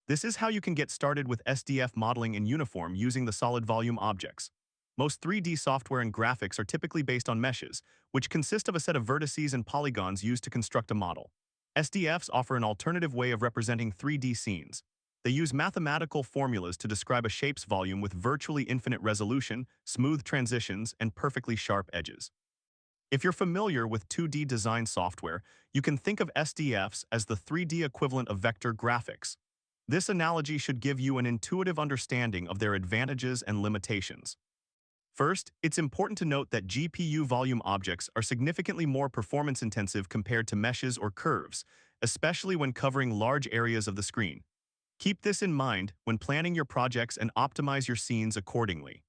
This is how you can get started with SDF modeling in Uniform using the solid volume objects. Most 3D software and graphics are typically based on meshes, which consist of a set of vertices and polygons used to construct a model. SDFs offer an alternative way of representing 3D scenes. They use mathematical formulas to describe a shape's volume with virtually infinite resolution, smooth transitions, and perfectly sharp edges. If you're familiar with 2D design software, you can think of SDFs as the 3D equivalent of vector graphics. This analogy should give you an intuitive understanding of their advantages and limitations. First, it's important to note that GPU volume objects are significantly more performance-intensive compared to meshes or curves, especially when covering large areas of the screen. Keep this in mind when planning your projects and optimize your scenes accordingly.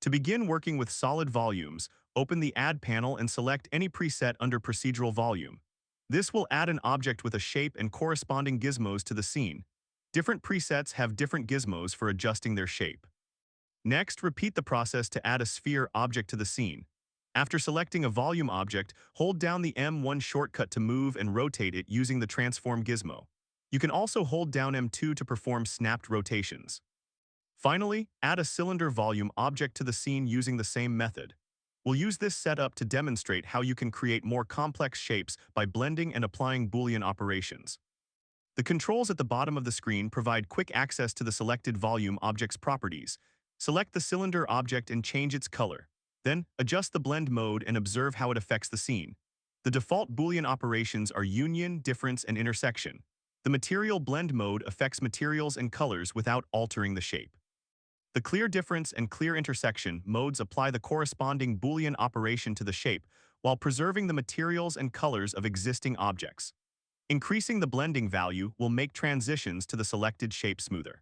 To begin working with solid volumes, open the Add panel and select any preset under Procedural Volume. This will add an object with a shape and corresponding gizmos to the scene. Different presets have different gizmos for adjusting their shape. Next, repeat the process to add a sphere object to the scene. After selecting a volume object, hold down the M1 shortcut to move and rotate it using the Transform gizmo. You can also hold down M2 to perform snapped rotations. Finally, add a cylinder volume object to the scene using the same method. We'll use this setup to demonstrate how you can create more complex shapes by blending and applying Boolean operations. The controls at the bottom of the screen provide quick access to the selected volume object's properties. Select the cylinder object and change its color. Then, adjust the blend mode and observe how it affects the scene. The default Boolean operations are union, difference, and intersection. The material blend mode affects materials and colors without altering the shape. The clear difference and clear intersection modes apply the corresponding Boolean operation to the shape while preserving the materials and colors of existing objects. Increasing the blending value will make transitions to the selected shape smoother.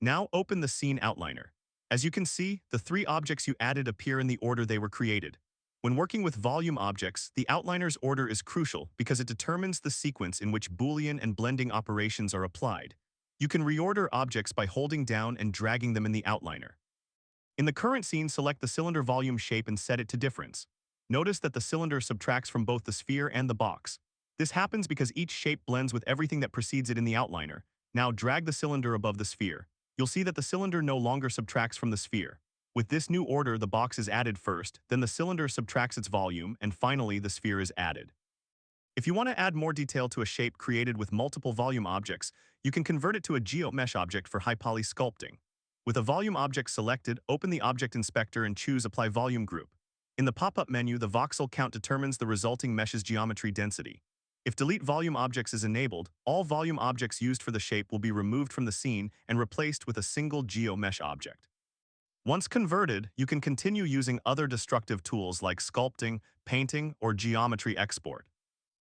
Now open the Scene Outliner. As you can see, the three objects you added appear in the order they were created. When working with volume objects, the outliner's order is crucial because it determines the sequence in which Boolean and blending operations are applied. You can reorder objects by holding down and dragging them in the outliner. In the current scene, select the cylinder volume shape and set it to difference. Notice that the cylinder subtracts from both the sphere and the box. This happens because each shape blends with everything that precedes it in the outliner. Now drag the cylinder above the sphere. You'll see that the cylinder no longer subtracts from the sphere. With this new order, the box is added first, then the cylinder subtracts its volume, and finally the sphere is added. If you want to add more detail to a shape created with multiple volume objects, you can convert it to a GeoMesh object for high-poly sculpting. With a volume object selected, open the Object Inspector and choose Apply Volume Group. In the pop-up menu, the voxel count determines the resulting mesh's geometry density. If Delete Volume Objects is enabled, all volume objects used for the shape will be removed from the scene and replaced with a single GeoMesh object. Once converted, you can continue using other destructive tools like sculpting, painting, or geometry export.